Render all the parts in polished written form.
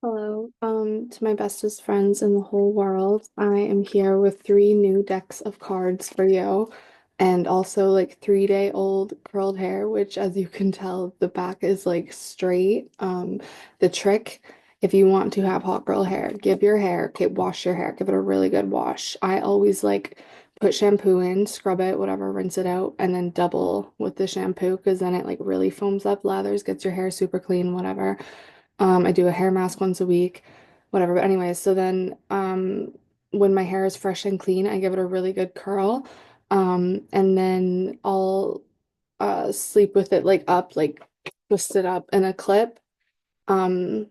Hello, to my bestest friends in the whole world. I am here with three new decks of cards for you, and also like 3 day old curled hair, which as you can tell, the back is like straight. The trick, if you want to have hot girl hair, give your hair, okay, wash your hair, give it a really good wash. I always like put shampoo in, scrub it, whatever, rinse it out, and then double with the shampoo because then it like really foams up, lathers, gets your hair super clean, whatever. I do a hair mask once a week, whatever. But anyways, so then when my hair is fresh and clean, I give it a really good curl. And then I'll sleep with it like up, like twist it up in a clip. Um,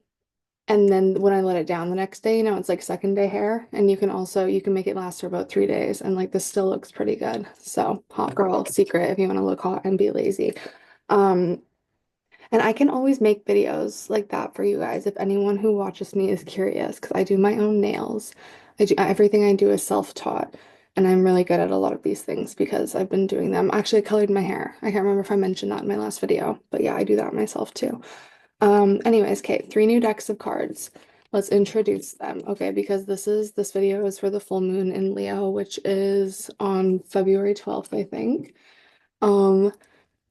and then when I let it down the next day, it's like second day hair. And you can make it last for about 3 days and like this still looks pretty good. So hot girl secret if you want to look hot and be lazy. Um, and I can always make videos like that for you guys if anyone who watches me is curious, because I do my own nails. Everything I do is self-taught, and I'm really good at a lot of these things because I've been doing them. Actually, I colored my hair. I can't remember if I mentioned that in my last video, but yeah, I do that myself too. Anyways, Kate, three new decks of cards. Let's introduce them, okay? Because this video is for the full moon in Leo, which is on February 12th, I think. Um,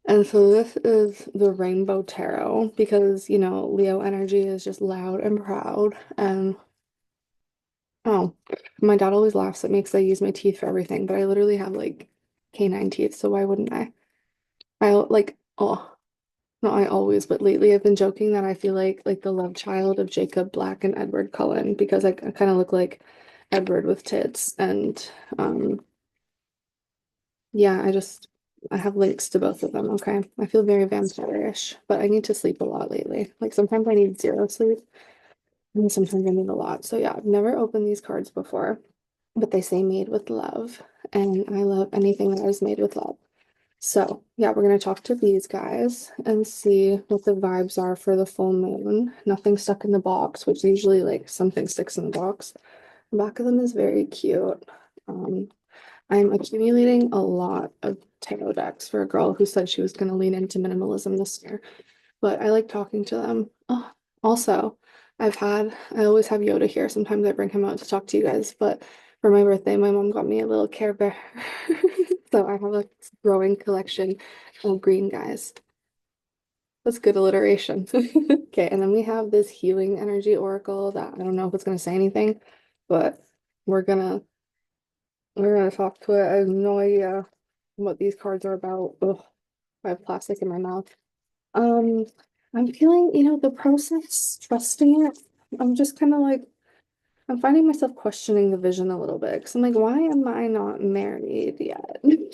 and so this is the Rainbow Tarot because, Leo energy is just loud and proud. And oh, my dad always laughs at me because I use my teeth for everything, but I literally have like canine teeth, so why wouldn't I? Oh, not I always, but lately I've been joking that I feel like the love child of Jacob Black and Edward Cullen because I kind of look like Edward with tits. And yeah, I have links to both of them, okay? I feel very vampire-ish, but I need to sleep a lot lately. Like sometimes I need zero sleep, and sometimes I need a lot. So yeah, I've never opened these cards before, but they say made with love, and I love anything that is made with love. So yeah, we're gonna talk to these guys and see what the vibes are for the full moon. Nothing stuck in the box, which usually like something sticks in the box. The back of them is very cute. Um, I'm accumulating a lot of tarot decks for a girl who said she was going to lean into minimalism this year, but I like talking to them. Oh, also, I always have Yoda here. Sometimes I bring him out to talk to you guys, but for my birthday, my mom got me a little Care Bear. So I have a growing collection of green guys. That's good alliteration. Okay, and then we have this healing energy oracle that I don't know if it's going to say anything, but we're gonna we're gonna talk to it. I have no idea what these cards are about. Ugh, I have plastic in my mouth. Um, I'm feeling, the process, trusting it. I'm just kind of like, I'm finding myself questioning the vision a little bit because I'm like, why am I not married yet? I'm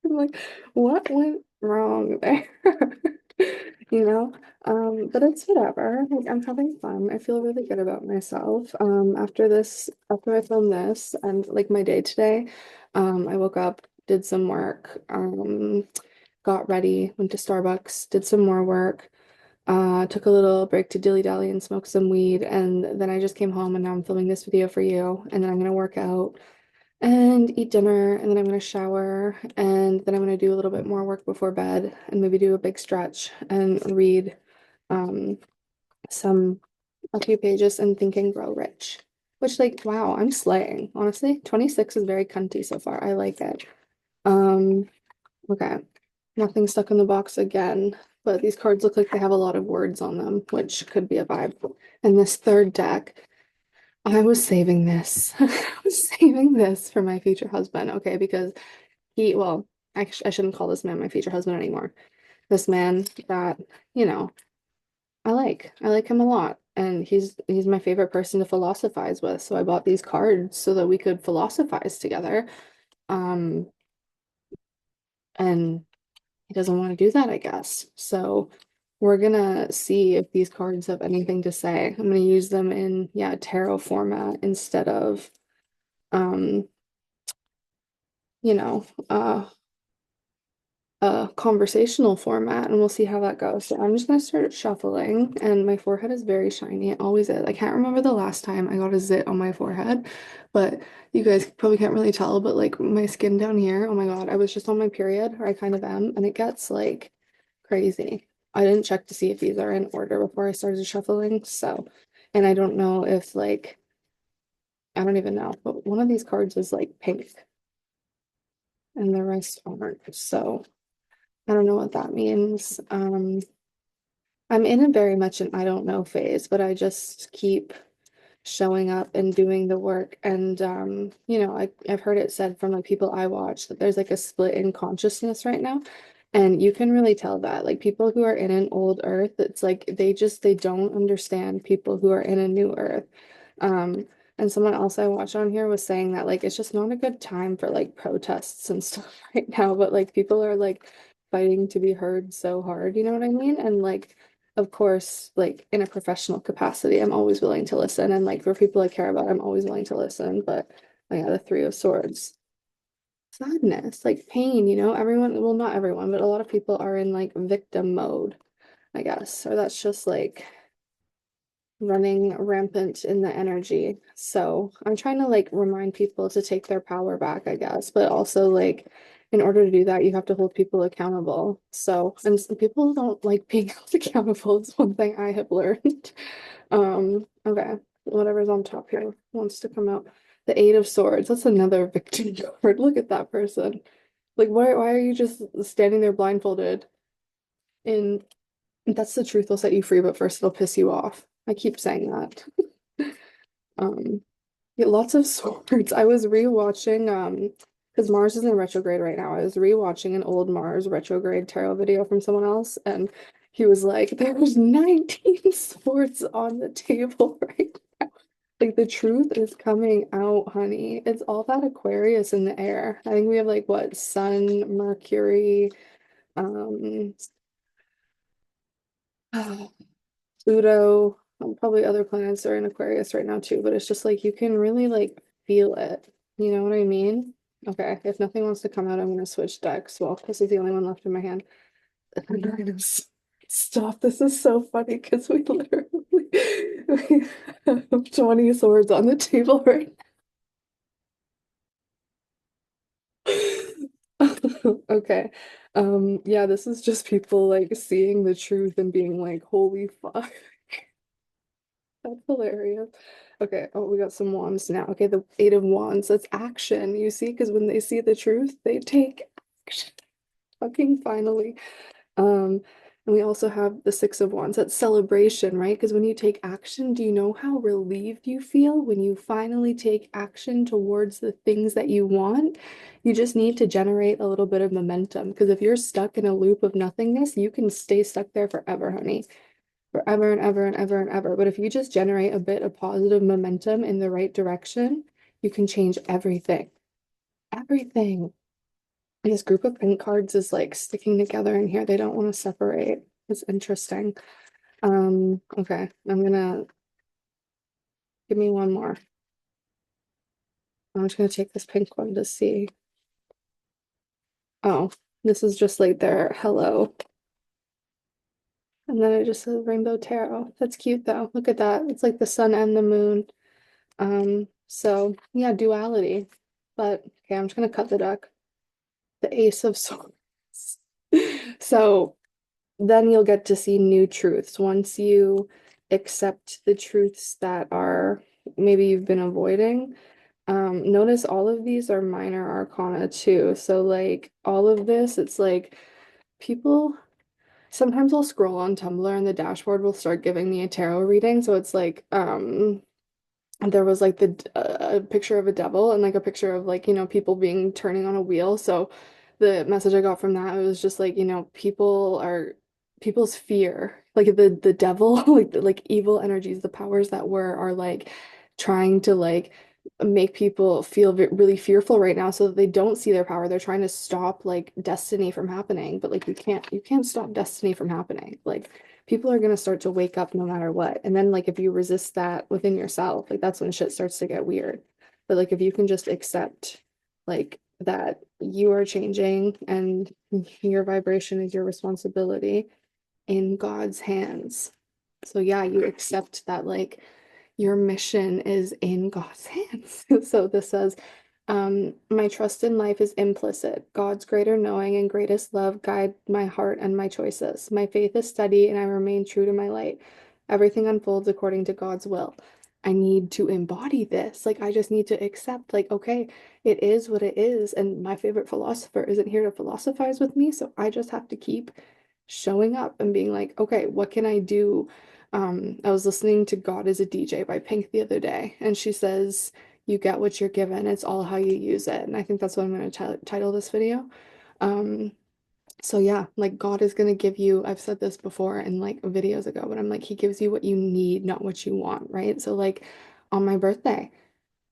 like, what went wrong there? You know? But it's whatever. Like, I'm having fun. I feel really good about myself. After I filmed this and like my day today, I woke up, did some work, got ready, went to Starbucks, did some more work, took a little break to dilly-dally and smoke some weed, and then I just came home and now I'm filming this video for you, and then I'm gonna work out and eat dinner, and then I'm gonna shower, and then I'm gonna do a little bit more work before bed, and maybe do a big stretch and read um some a few pages and Think and Grow Rich. Which like wow, I'm slaying. Honestly, 26 is very cunty so far. I like it. Um, okay. Nothing stuck in the box again, but these cards look like they have a lot of words on them, which could be a vibe. And this third deck, I was saving this. I was saving this for my future husband, okay? Because well, I shouldn't call this man my future husband anymore. This man that, you know, I like him a lot. And he's my favorite person to philosophize with. So I bought these cards so that we could philosophize together. Um, and he doesn't want to do that, I guess. So we're gonna see if these cards have anything to say. I'm gonna use them in, yeah, tarot format instead of, um, you know, a conversational format, and we'll see how that goes. So I'm just gonna start shuffling, and my forehead is very shiny. It always is. I can't remember the last time I got a zit on my forehead, but you guys probably can't really tell, but like my skin down here, oh my God, I was just on my period, or I kind of am, and it gets like crazy. I didn't check to see if these are in order before I started shuffling, so, and I don't know if like, I don't even know, but one of these cards is like pink and the rest aren't, so I don't know what that means. I'm in a very much an I don't know phase, but I just keep showing up and doing the work. And I've heard it said from like people I watch that there's like a split in consciousness right now. And you can really tell that. Like people who are in an old earth, it's like they don't understand people who are in a new earth. Um, and someone else I watched on here was saying that like it's just not a good time for like protests and stuff right now, but like people are like fighting to be heard so hard, you know what I mean? And like of course, like in a professional capacity, I'm always willing to listen. And like for people I care about, I'm always willing to listen. But yeah, the Three of Swords. Sadness, like pain, everyone, well, not everyone, but a lot of people are in like victim mode, I guess. Or that's just like running rampant in the energy. So I'm trying to like remind people to take their power back, I guess, but also like in order to do that, you have to hold people accountable. So, and some people don't like being held accountable. It's one thing I have learned. Okay, whatever's on top here wants to come out. The Eight of Swords. That's another victim card. Look at that person. Like, why are you just standing there blindfolded? And that's the truth will set you free, but first it'll piss you off. I keep saying that. Um, yeah, lots of swords. I was rewatching because Mars is in retrograde right now. I was rewatching an old Mars retrograde tarot video from someone else, and he was like, "There's 19 swords on the table right now." Like the truth is coming out, honey. It's all that Aquarius in the air. I think we have like what, Sun, Mercury, um, Pluto, probably other planets are in Aquarius right now too, but it's just like you can really like feel it. You know what I mean? Okay, if nothing wants to come out, I'm gonna switch decks. Well, this is the only one left in my hand. Nine of Stop. This is so funny because we literally we have 20 swords on the table right now. Okay. Yeah, this is just people like seeing the truth and being like, holy fuck. That's hilarious. Okay, oh, we got some wands now. Okay, the Eight of Wands, that's action. You see, because when they see the truth, they take action. Fucking finally. And we also have the Six of Wands. That's celebration, right? Because when you take action, do you know how relieved you feel when you finally take action towards the things that you want? You just need to generate a little bit of momentum. Because if you're stuck in a loop of nothingness, you can stay stuck there forever, honey, forever and ever and ever and ever. But if you just generate a bit of positive momentum in the right direction, you can change everything. Everything. This group of pink cards is like sticking together in here. They don't want to separate. It's interesting. Okay, I'm gonna give me one more. I'm just gonna take this pink one to see. Oh, this is just like their hello. And then it just says Rainbow Tarot. That's cute though. Look at that. It's like the sun and the moon. So yeah, duality. But okay, I'm just gonna cut the deck. The Ace of Swords. So then you'll get to see new truths once you accept the truths that are maybe you've been avoiding. Notice all of these are minor arcana too. So like all of this, it's like people sometimes I'll scroll on Tumblr and the dashboard will start giving me a tarot reading. So it's like and there was like a picture of a devil and like a picture of like people being turning on a wheel. So the message I got from that, it was just like people's fear, like the devil, like like evil energies, the powers that were are like trying to like make people feel really fearful right now so that they don't see their power. They're trying to stop like destiny from happening, but like you can't stop destiny from happening. Like people are going to start to wake up no matter what. And then like if you resist that within yourself, like that's when shit starts to get weird. But like if you can just accept like that you are changing and your vibration is your responsibility in God's hands. So yeah, you accept that like your mission is in God's hands. So this says My trust in life is implicit. God's greater knowing and greatest love guide my heart and my choices. My faith is steady and I remain true to my light. Everything unfolds according to God's will. I need to embody this. Like, I just need to accept, like, okay, it is what it is. And my favorite philosopher isn't here to philosophize with me. So I just have to keep showing up and being like, okay, what can I do? I was listening to God is a DJ by Pink the other day, and she says, you get what you're given, it's all how you use it. And I think that's what I'm going to title this video. Um, so yeah, like God is going to give you, I've said this before in like videos ago, but I'm like, he gives you what you need, not what you want, right? So like on my birthday,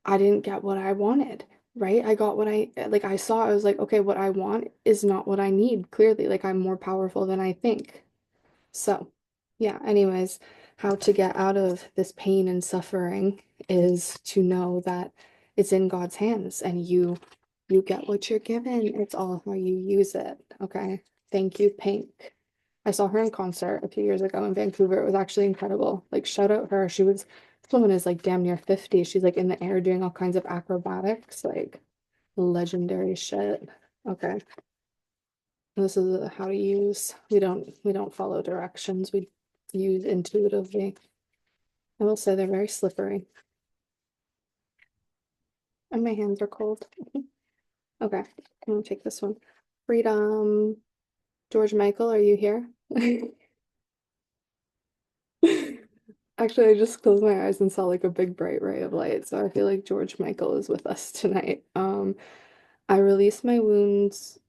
I didn't get what I wanted, right? I got what I saw, I was like, okay, what I want is not what I need, clearly. Like I'm more powerful than I think. So, yeah, anyways, how to get out of this pain and suffering is to know that it's in God's hands and you get what you're given. It's all how you use it. Okay. Thank you, Pink. I saw her in concert a few years ago in Vancouver. It was actually incredible. Like, shout out her. This woman is like damn near 50. She's like in the air doing all kinds of acrobatics, like legendary shit. Okay. This is how to use. We don't follow directions. We use intuitively. I will say they're very slippery. And my hands are cold. Okay, I'm gonna take this one. Freedom. George Michael, are you here? Actually, I just closed my eyes and saw like a big bright ray of light, so I feel like George Michael is with us tonight. I release my wounds.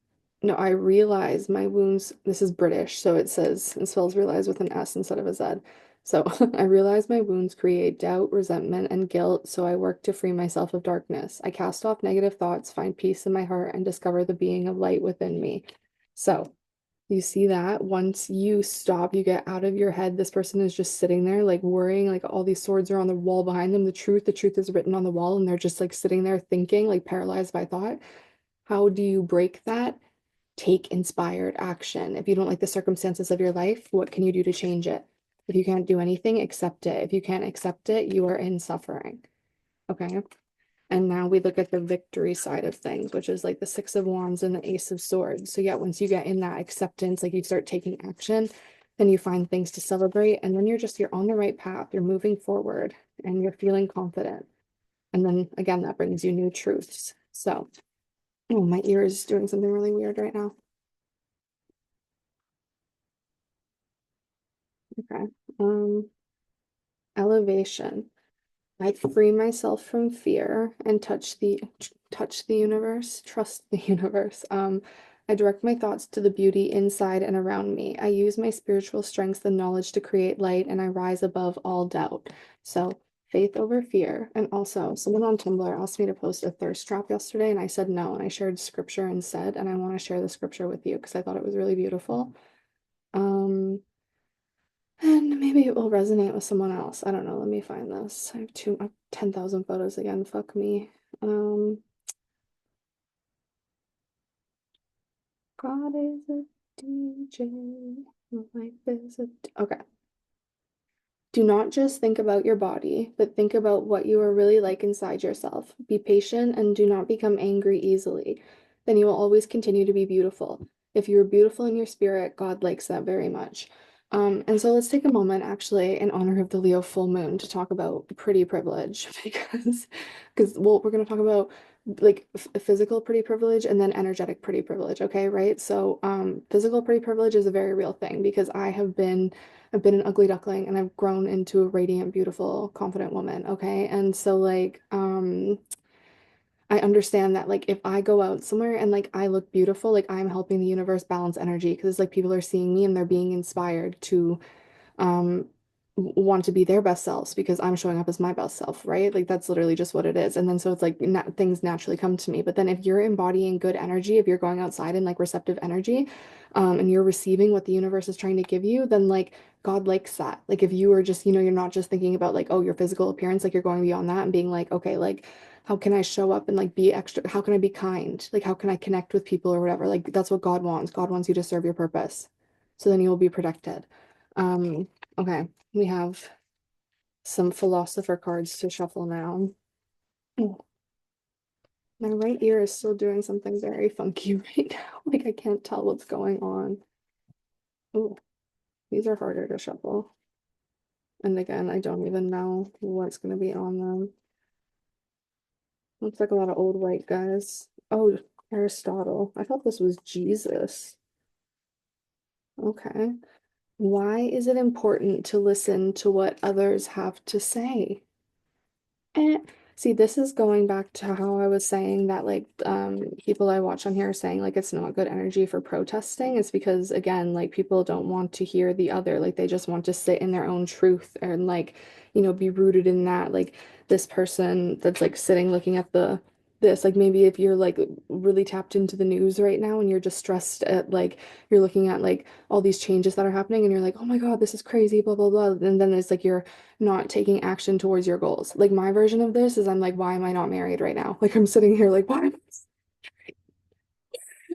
No, I realize my wounds. This is British, so it spells realize with an S instead of a Z. So I realize my wounds create doubt, resentment, and guilt, so I work to free myself of darkness. I cast off negative thoughts, find peace in my heart, and discover the being of light within me. So you see that once you stop, you get out of your head. This person is just sitting there, like worrying, like all these swords are on the wall behind them. The truth is written on the wall, and they're just like sitting there thinking, like paralyzed by thought. How do you break that? Take inspired action. If you don't like the circumstances of your life, what can you do to change it? If you can't do anything, accept it. If you can't accept it, you are in suffering. Okay. And now we look at the victory side of things, which is like the Six of Wands and the Ace of Swords. So, yeah, once you get in that acceptance, like you start taking action, then you find things to celebrate. And then you're on the right path. You're moving forward and you're feeling confident. And then again, that brings you new truths. So, oh, my ear is doing something really weird right now. Okay. Um, Elevation. I free myself from fear and touch the universe, trust the universe. I direct my thoughts to the beauty inside and around me. I use my spiritual strengths and knowledge to create light, and I rise above all doubt. So, faith over fear. And also, someone on Tumblr asked me to post a thirst trap yesterday, and I said no, and I shared scripture instead, and I want to share the scripture with you because I thought it was really beautiful. Um, and maybe it will resonate with someone else. I don't know. Let me find this. I have 10,000 photos again. Fuck me. Um, God is a DJ. Life is a... Okay. Do not just think about your body, but think about what you are really like inside yourself. Be patient and do not become angry easily. Then you will always continue to be beautiful. If you are beautiful in your spirit, God likes that very much. And so let's take a moment actually in honor of the Leo full moon to talk about pretty privilege because well, we're going to talk about like physical pretty privilege and then energetic pretty privilege, okay, right? So physical pretty privilege is a very real thing because I've been an ugly duckling and I've grown into a radiant, beautiful, confident woman, okay? And so like I understand that like if I go out somewhere and like I look beautiful, like I'm helping the universe balance energy because it's like people are seeing me and they're being inspired to um want to be their best selves because I'm showing up as my best self, right? Like that's literally just what it is. And then so it's like na things naturally come to me. But then if you're embodying good energy, if you're going outside in like receptive energy, and you're receiving what the universe is trying to give you, then like God likes that. Like if you are just, you know, you're not just thinking about like, oh, your physical appearance, like you're going beyond that and being like, okay, like how can I show up and like be extra, how can I be kind? Like how can I connect with people or whatever? Like that's what God wants. God wants you to serve your purpose. So then you'll be protected. Okay. We have some philosopher cards to shuffle now. My right ear is still doing something very funky right now. Like I can't tell what's going on. Oh, these are harder to shuffle. And again, I don't even know what's going to be on them. Looks like a lot of old white guys. Oh, Aristotle. I thought this was Jesus. Okay. Why is it important to listen to what others have to say? Eh. See, this is going back to how I was saying that like people I watch on here are saying like it's not good energy for protesting. It's because again, like people don't want to hear the other. Like they just want to sit in their own truth and like, be rooted in that. Like this person that's like sitting looking at the this, like maybe if you're like really tapped into the news right now and you're just stressed at like you're looking at like all these changes that are happening and you're like, oh my God, this is crazy, blah blah blah. And then it's like you're not taking action towards your goals. Like my version of this is I'm like, why am I not married right now? Like I'm sitting here like, why?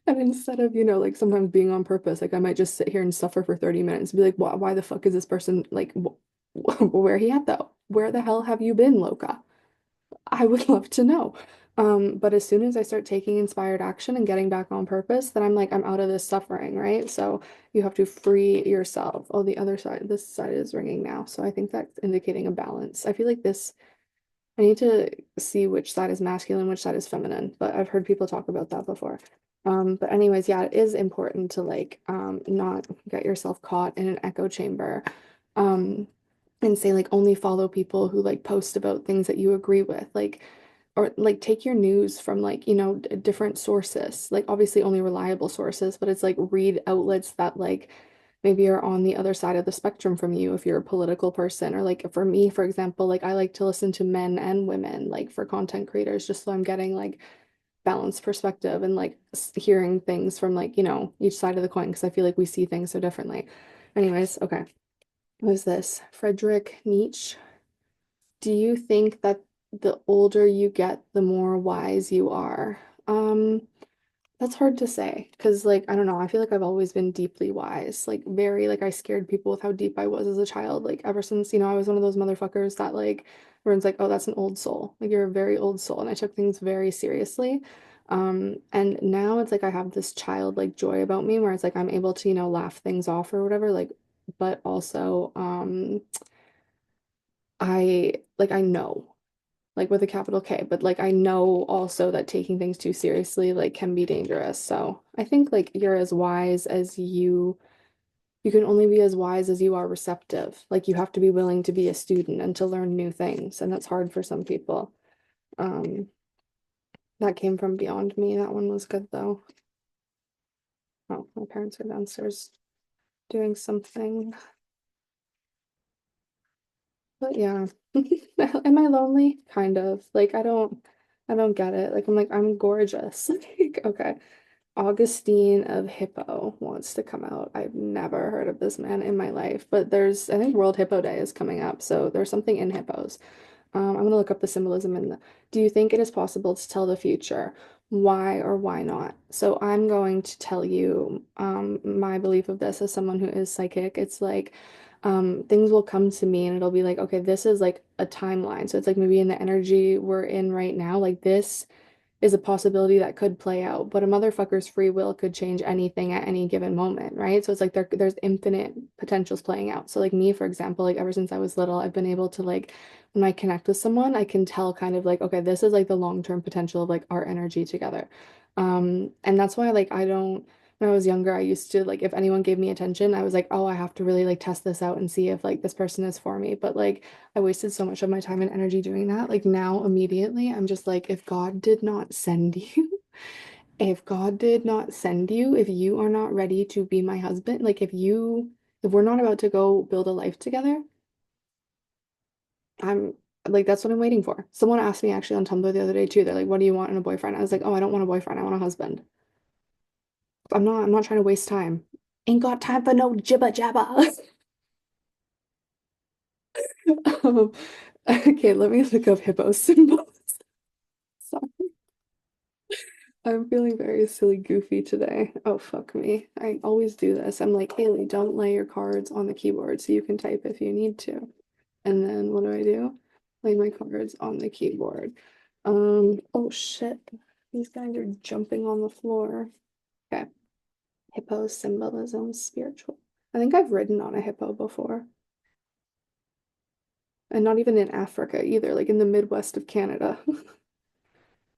And instead of, like sometimes being on purpose, like I might just sit here and suffer for 30 minutes and be like, why the fuck is this person like, where he at though? Where the hell have you been, Loca? I would love to know. But as soon as I start taking inspired action and getting back on purpose, then I'm like, I'm out of this suffering, right? So you have to free yourself. Oh, the other side, this side is ringing now. So I think that's indicating a balance. I feel like this I need to see which side is masculine, which side is feminine, but I've heard people talk about that before. But anyways, yeah, it is important to like not get yourself caught in an echo chamber. Um, and say like only follow people who like post about things that you agree with. Like or like take your news from like, different sources. Like obviously only reliable sources, but it's like read outlets that like maybe are on the other side of the spectrum from you if you're a political person or like for me for example like I like to listen to men and women like for content creators just so I'm getting like balanced perspective and like hearing things from like each side of the coin because I feel like we see things so differently. Anyways, okay, what is this? Friedrich Nietzsche. Do you think that the older you get the more wise you are? That's hard to say because, like, I don't know. I feel like I've always been deeply wise. Like, very, like, I scared people with how deep I was as a child. Like, ever since, I was one of those motherfuckers that, like, everyone's like, oh, that's an old soul. Like, you're a very old soul. And I took things very seriously. And now it's like I have this childlike joy about me where it's like I'm able to, laugh things off or whatever. Like, but also, I know like with a capital K, but like I know also that taking things too seriously like can be dangerous. So I think like you're as wise as you can only be as wise as you are receptive. Like you have to be willing to be a student and to learn new things, and that's hard for some people. Um, that came from beyond me. That one was good though. Oh, my parents are downstairs doing something. But yeah. Am I lonely? Kind of. Like I don't get it. Like I'm like I'm gorgeous. Like okay. Augustine of Hippo wants to come out. I've never heard of this man in my life, but I think World Hippo Day is coming up, so there's something in hippos. I'm gonna look up the symbolism in the. Do you think it is possible to tell the future? Why or why not? So I'm going to tell you my belief of this as someone who is psychic. It's like things will come to me and it'll be like, okay, this is like a timeline. So it's like maybe in the energy we're in right now, like this is a possibility that could play out, but a motherfucker's free will could change anything at any given moment, right? So it's like there's infinite potentials playing out. So like me, for example, like ever since I was little, I've been able to like when I connect with someone, I can tell kind of like, okay, this is like the long-term potential of like our energy together. And that's why like I don't when I was younger, I used to like if anyone gave me attention, I was like, oh, I have to really like test this out and see if like this person is for me. But like I wasted so much of my time and energy doing that. Like now, immediately, I'm just like, if God did not send you, if God did not send you, if you are not ready to be my husband, like if we're not about to go build a life together, I'm like, that's what I'm waiting for. Someone asked me actually on Tumblr the other day too. They're like, what do you want in a boyfriend? I was like, oh, I don't want a boyfriend. I want a husband. I'm not trying to waste time. Ain't got time for no jibba jabba. Um, okay, let me look up hippo symbols. I'm feeling very silly goofy today. Oh, fuck me. I always do this. I'm like, Haley, don't lay your cards on the keyboard so you can type if you need to. And then what do? Lay my cards on the keyboard. Oh shit. These guys are jumping on the floor. Okay. Hippo symbolism, spiritual. I think I've ridden on a hippo before. And not even in Africa either, like in the Midwest of Canada.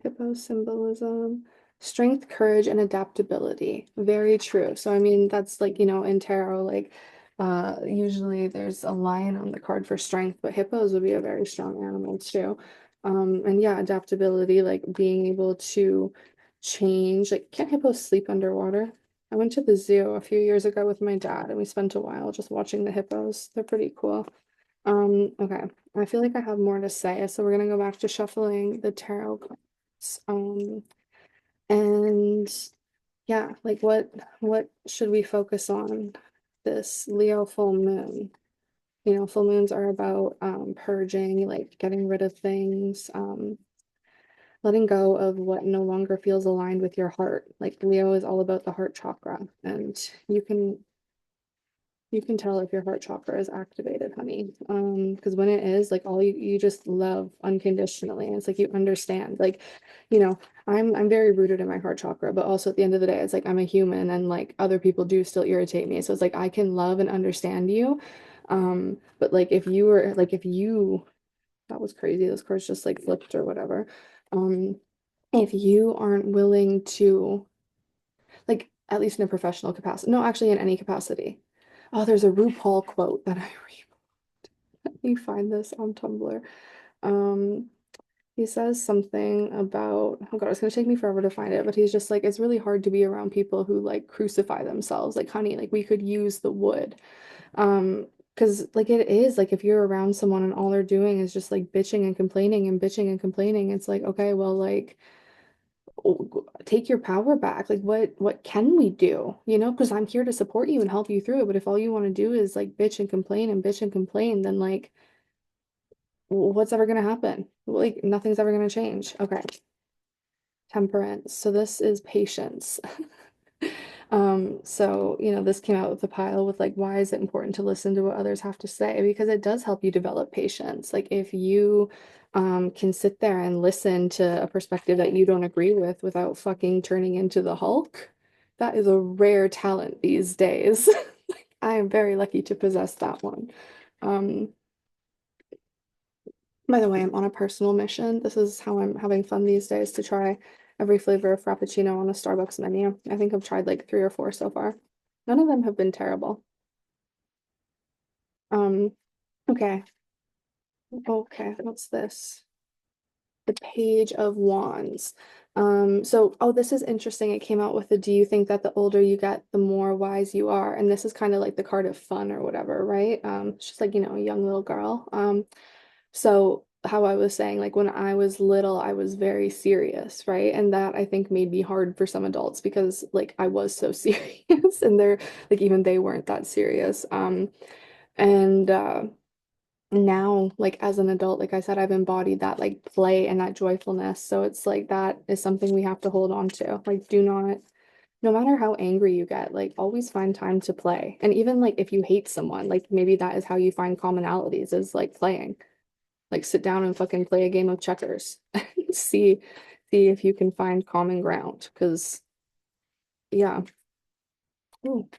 Hippo symbolism, strength, courage, and adaptability. Very true. So, I mean, that's like, in tarot, like, usually there's a lion on the card for strength, but hippos would be a very strong animal too. And yeah, adaptability, like being able to change. Like, can't hippos sleep underwater? I went to the zoo a few years ago with my dad, and we spent a while just watching the hippos. They're pretty cool. Okay. I feel like I have more to say, so we're gonna go back to shuffling the tarot cards. And yeah, like what should we focus on this Leo full moon? Full moons are about purging, like getting rid of things, letting go of what no longer feels aligned with your heart. Like Leo is all about the heart chakra, and you can tell if your heart chakra is activated, honey. Because when it is, like all you just love unconditionally. And it's like you understand. Like, you know, I'm very rooted in my heart chakra, but also at the end of the day, it's like I'm a human and like other people do still irritate me. So it's like I can love and understand you. But like if you that was crazy, those cards just like flipped or whatever. Um, if you aren't willing to like at least in a professional capacity. No, actually in any capacity. Oh, there's a RuPaul quote that I read. Let me find this on Tumblr. Um, he says something about, oh God, it's gonna take me forever to find it, but he's just like, it's really hard to be around people who like crucify themselves. Like, honey, like we could use the wood. Because like it is like if you're around someone and all they're doing is just like bitching and complaining, it's like, okay, well, like take your power back. Like what can we do? Because I'm here to support you and help you through it. But if all you want to do is like bitch and complain, then like what's ever gonna happen? Like nothing's ever gonna change. Okay. Temperance. So this is patience. So, this came out with the pile with like, why is it important to listen to what others have to say? Because it does help you develop patience. Like if you can sit there and listen to a perspective that you don't agree with without fucking turning into the Hulk, that is a rare talent these days. I am very lucky to possess that one. Um, by the way, I'm on a personal mission. This is how I'm having fun these days to try every flavor of Frappuccino on a Starbucks menu. I think I've tried like 3 or 4 so far. None of them have been terrible. Um, okay. Okay, what's this? The Page of Wands. Oh, this is interesting. It came out with the do you think that the older you get, the more wise you are? And this is kind of like the card of fun or whatever, right? It's just like, a young little girl. So how I was saying, like when I was little, I was very serious, right? And that I think made me hard for some adults because like I was so serious and they're like even they weren't that serious. And now like as an adult, like I said, I've embodied that like play and that joyfulness. So it's like that is something we have to hold on to. Like do not, no matter how angry you get, like always find time to play. And even like if you hate someone, like maybe that is how you find commonalities is like playing. Like sit down and fucking play a game of checkers. See see if you can find common ground. Because yeah. Ooh,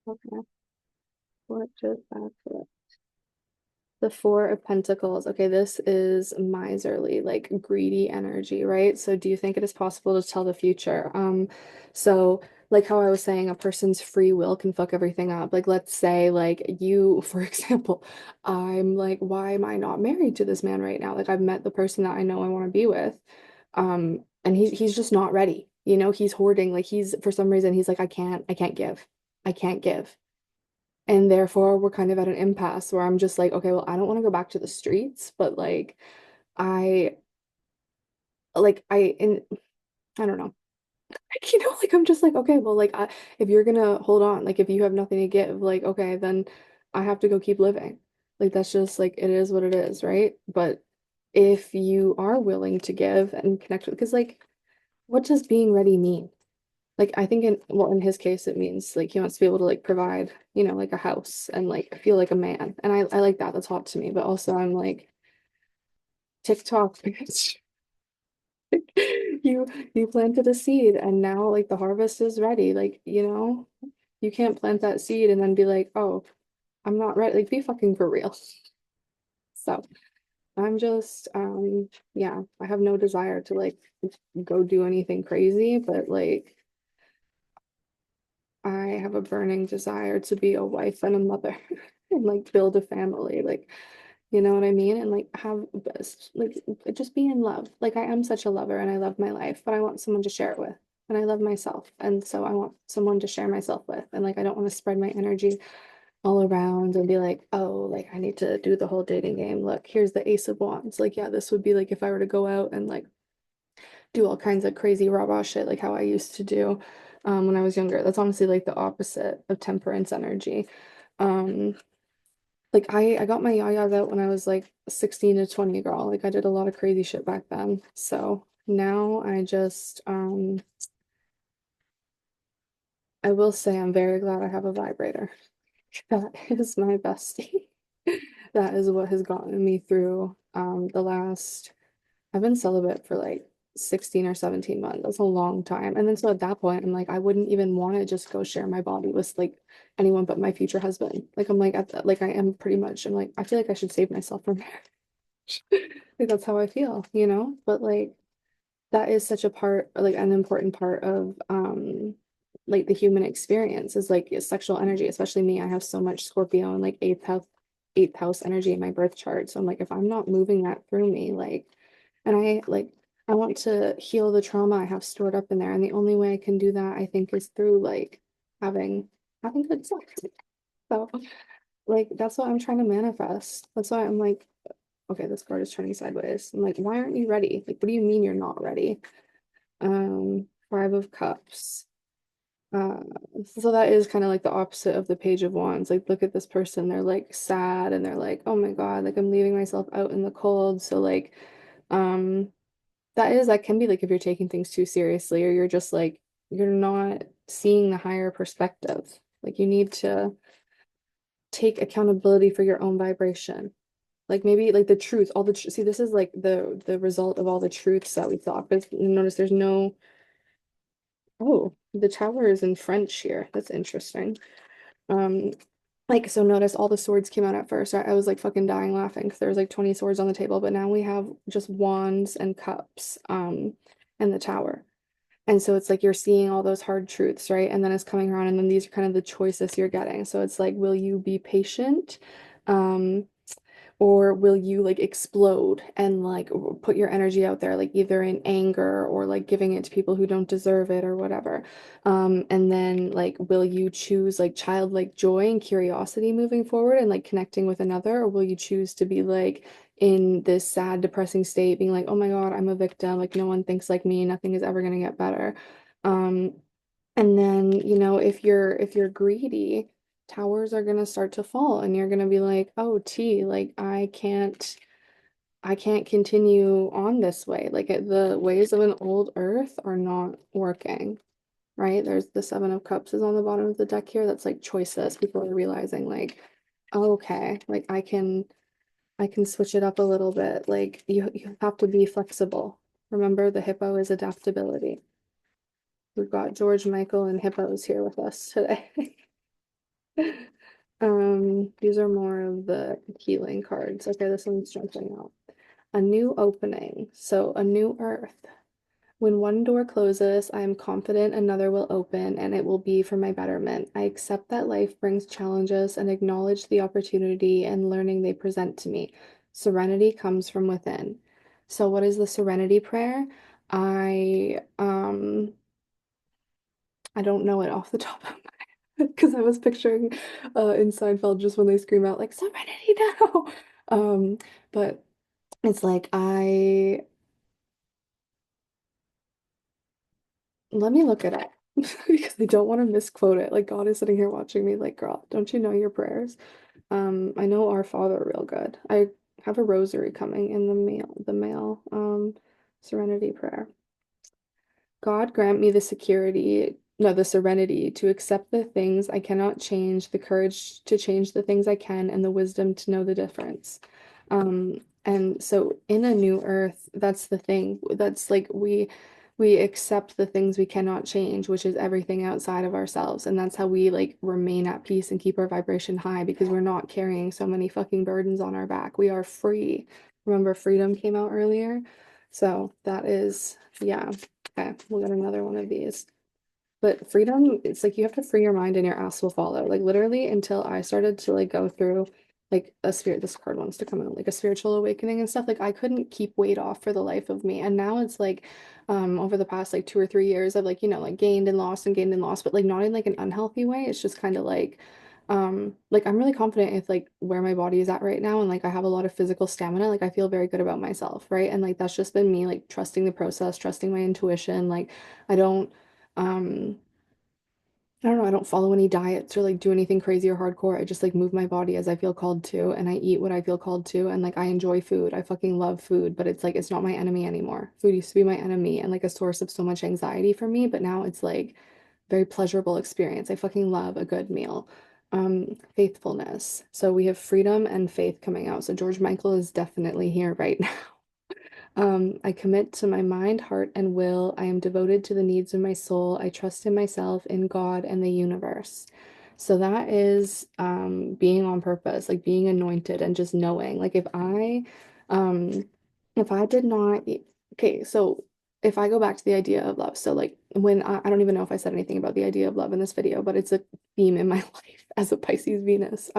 okay. What just that? The Four of Pentacles. Okay, this is miserly, like greedy energy, right? So do you think it is possible to tell the future? So like how I was saying, a person's free will can fuck everything up. Like let's say like you, for example, I'm like, why am I not married to this man right now? Like I've met the person that I know I want to be with. And he's just not ready. He's hoarding, like he's for some reason he's like, I can't give. I can't give. And therefore, we're kind of at an impasse where I'm just like, okay, well, I don't want to go back to the streets, but I, and I don't know. Like I'm just like, okay, well, like, if you're gonna hold on, like, if you have nothing to give, like, okay, then I have to go keep living. Like, that's just like, it is what it is, right? But if you are willing to give and connect with, because, like, what does being ready mean? Like I think in his case it means like he wants to be able to like provide, like a house and like feel like a man. And I like that. That's hot to me. But also I'm like, TikTok, bitch. You you planted a seed and now like the harvest is ready. Like, you can't plant that seed and then be like, oh, I'm not ready. Like, be fucking for real. So I'm just, yeah, I have no desire to like go do anything crazy, but like I have a burning desire to be a wife and a mother and like build a family. Like, you know what I mean? And like have best, like just be in love. Like I am such a lover and I love my life, but I want someone to share it with. And I love myself. And so I want someone to share myself with. And like I don't want to spread my energy all around and be like, oh, like I need to do the whole dating game. Look, here's the Ace of Wands. Like, yeah, this would be like if I were to go out and like do all kinds of crazy rah-rah shit like how I used to do when I was younger. That's honestly like the opposite of temperance energy. Um, like I got my yayas out when I was like 16 to 20, girl. Like I did a lot of crazy shit back then. So now I just I will say I'm very glad I have a vibrator. That is my bestie. That is what has gotten me through the last I've been celibate for like 16 or 17 months. That's a long time. And then so at that point, I'm like, I wouldn't even want to just go share my body with like anyone but my future husband. Like I'm like at the, like I am pretty much. I'm like, I feel like I should save myself from marriage. Like that's how I feel, you know? But like that is such a part, like an important part of like the human experience is like sexual energy, especially me. I have so much Scorpio and like eighth house energy in my birth chart. So I'm like, if I'm not moving that through me, like, and I want to heal the trauma I have stored up in there. And the only way I can do that, I think, is through like having having good sex. So like that's what I'm trying to manifest. That's why I'm like, okay, this card is turning sideways. I'm like, why aren't you ready? Like, what do you mean you're not ready? Five of Cups. Uh, so that is kind of like the opposite of the Page of Wands. Like, look at this person, they're like sad and they're like, oh my God, like I'm leaving myself out in the cold. So like, um, that can be like if you're taking things too seriously or you're just like, you're not seeing the higher perspective. Like you need to take accountability for your own vibration. Like maybe like the truth, all the tr see, this is like the result of all the truths that we thought. But notice there's no, oh, the tower is in French here. That's interesting. Um, like so notice all the swords came out at first. I was like fucking dying laughing because there was like 20 swords on the table, but now we have just wands and cups, and the tower. And so it's like you're seeing all those hard truths, right? And then it's coming around, and then these are kind of the choices you're getting. So it's like, will you be patient? Um, or will you like explode and like put your energy out there, like either in anger or like giving it to people who don't deserve it or whatever? And then like, will you choose like childlike joy and curiosity moving forward and like connecting with another? Or will you choose to be like in this sad, depressing state, being like, oh my God, I'm a victim, like no one thinks like me, nothing is ever gonna get better. Um, and then, if you're greedy, towers are going to start to fall and you're going to be like, "Oh, like I can't continue on this way. Like the ways of an old earth are not working." Right? There's the Seven of Cups is on the bottom of the deck here. That's like choices. People are realizing like, oh, okay, like I can switch it up a little bit. Like you have to be flexible. Remember, the hippo is adaptability. We've got George, Michael, and hippos here with us today. These are more of the healing cards. Okay, this one's jumping out. A new opening. So a new earth. When one door closes, I am confident another will open and it will be for my betterment. I accept that life brings challenges and acknowledge the opportunity and learning they present to me. Serenity comes from within. So what is the serenity prayer? I um I don't know it off the top of my head because I was picturing in Seinfeld just when they scream out like serenity now. Um, but it's like let me look it up because I don't want to misquote it. Like God is sitting here watching me like, girl, don't you know your prayers? I know Our Father real good. I have a rosary coming in the mail. Serenity prayer. God grant me the security, no, the serenity to accept the things I cannot change, the courage to change the things I can, and the wisdom to know the difference. And so in a new earth, that's the thing. That's like we accept the things we cannot change, which is everything outside of ourselves. And that's how we like remain at peace and keep our vibration high because we're not carrying so many fucking burdens on our back. We are free. Remember, freedom came out earlier. So that is, yeah. Okay, we'll get another one of these. But freedom, it's like you have to free your mind and your ass will follow. Like literally until I started to like go through like a spirit, this card wants to come out, like a spiritual awakening and stuff. Like I couldn't keep weight off for the life of me. And now it's like over the past like 2 or 3 years, I've like, like gained and lost and gained and lost, but like not in like an unhealthy way. It's just kind of like I'm really confident with like where my body is at right now and like I have a lot of physical stamina. Like I feel very good about myself, right? And like that's just been me like trusting the process, trusting my intuition. Like I don't um I don't know, I don't follow any diets or like do anything crazy or hardcore. I just like move my body as I feel called to and I eat what I feel called to and like I enjoy food. I fucking love food, but it's like it's not my enemy anymore. Food used to be my enemy and like a source of so much anxiety for me, but now it's like very pleasurable experience. I fucking love a good meal. Faithfulness. So we have freedom and faith coming out. So George Michael is definitely here right now. I commit to my mind, heart, and will. I am devoted to the needs of my soul. I trust in myself, in God, and the universe. So that is being on purpose, like being anointed and just knowing. Like if I did not, okay, so if I go back to the idea of love, so like when I don't even know if I said anything about the idea of love in this video, but it's a theme in my life as a Pisces Venus.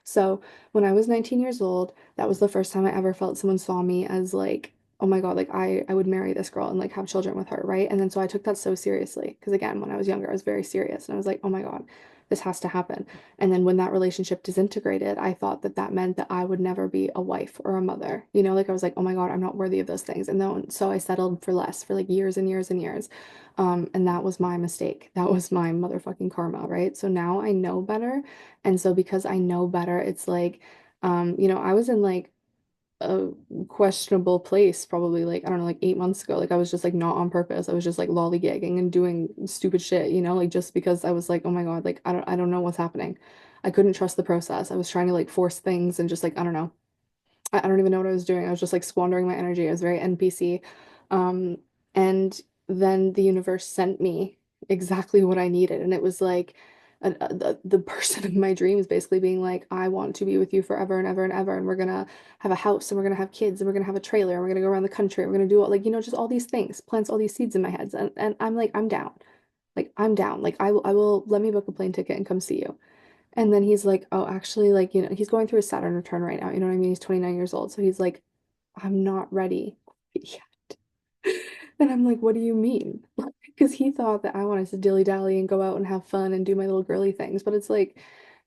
So when I was 19 years old, that was the first time I ever felt someone saw me as like oh my God, like I would marry this girl and like have children with her, right? And then so I took that so seriously because again, when I was younger, I was very serious and I was like, oh my God, this has to happen. And then when that relationship disintegrated, I thought that that meant that I would never be a wife or a mother. Like I was like, oh my God, I'm not worthy of those things. And then so I settled for less for like years and years and years. And that was my mistake. That was my motherfucking karma, right? So now I know better. And so because I know better, it's like, I was in like a questionable place probably like I don't know like 8 months ago like I was just like not on purpose I was just like lollygagging and doing stupid shit like just because I was like oh my God like I don't know what's happening. I couldn't trust the process. I was trying to like force things and just like I don't know. I don't even know what I was doing. I was just like squandering my energy. I was very NPC. Um, and then the universe sent me exactly what I needed. And it was like the person of my dreams basically being like, I want to be with you forever and ever and ever. And we're gonna have a house and we're gonna have kids and we're gonna have a trailer and we're gonna go around the country. And we're gonna do all like, just all these things, plants all these seeds in my head. And I'm like, I'm down. Like, I'm down. Like, I will let me book a plane ticket and come see you. And then he's like, oh, actually, like, he's going through a Saturn return right now. You know what I mean? He's 29 years old. So he's like, I'm not ready yet. And I'm like, what do you mean? Because he thought that I wanted to dilly-dally and go out and have fun and do my little girly things. But it's like,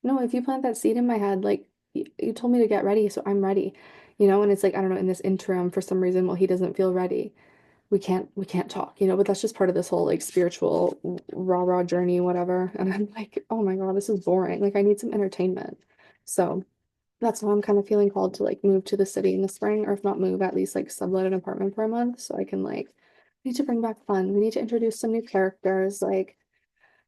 no, if you plant that seed in my head, like, you told me to get ready, so I'm ready. And it's like, I don't know, in this interim, for some reason, well, he doesn't feel ready we can't talk, but that's just part of this whole like spiritual rah-rah journey, whatever. And I'm like, oh my God, this is boring. Like I need some entertainment. So that's why I'm kind of feeling called to like move to the city in the spring, or if not move, at least like sublet an apartment for a month so I can like we need to bring back fun. We need to introduce some new characters. Like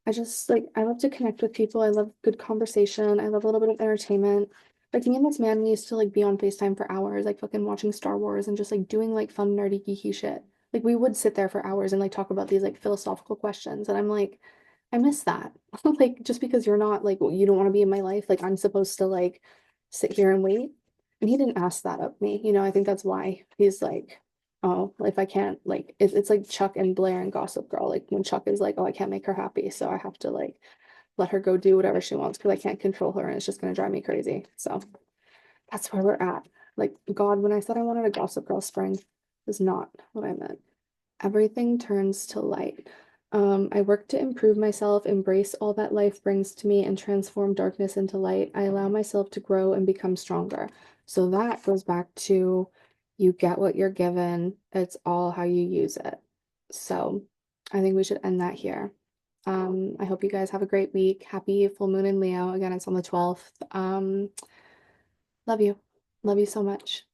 I just like I love to connect with people. I love good conversation. I love a little bit of entertainment. Like me and this man, we used to like be on FaceTime for hours, like fucking watching Star Wars and just like doing like fun, nerdy, geeky shit. Like we would sit there for hours and like talk about these like philosophical questions. And I'm like, I miss that. Like just because you're not like you don't want to be in my life, like I'm supposed to like sit here and wait. And he didn't ask that of me. I think that's why he's like oh, if I can't like it's like Chuck and Blair and Gossip Girl. Like when Chuck is like, oh, I can't make her happy, so I have to like let her go do whatever she wants because I can't control her and it's just gonna drive me crazy. So that's where we're at. Like God, when I said I wanted a Gossip Girl spring, is not what I meant. Everything turns to light. I work to improve myself, embrace all that life brings to me, and transform darkness into light. I allow myself to grow and become stronger. So that goes back to you get what you're given. It's all how you use it. So I think we should end that here. I hope you guys have a great week. Happy full moon in Leo. Again, it's on the 12th. Love you. Love you so much.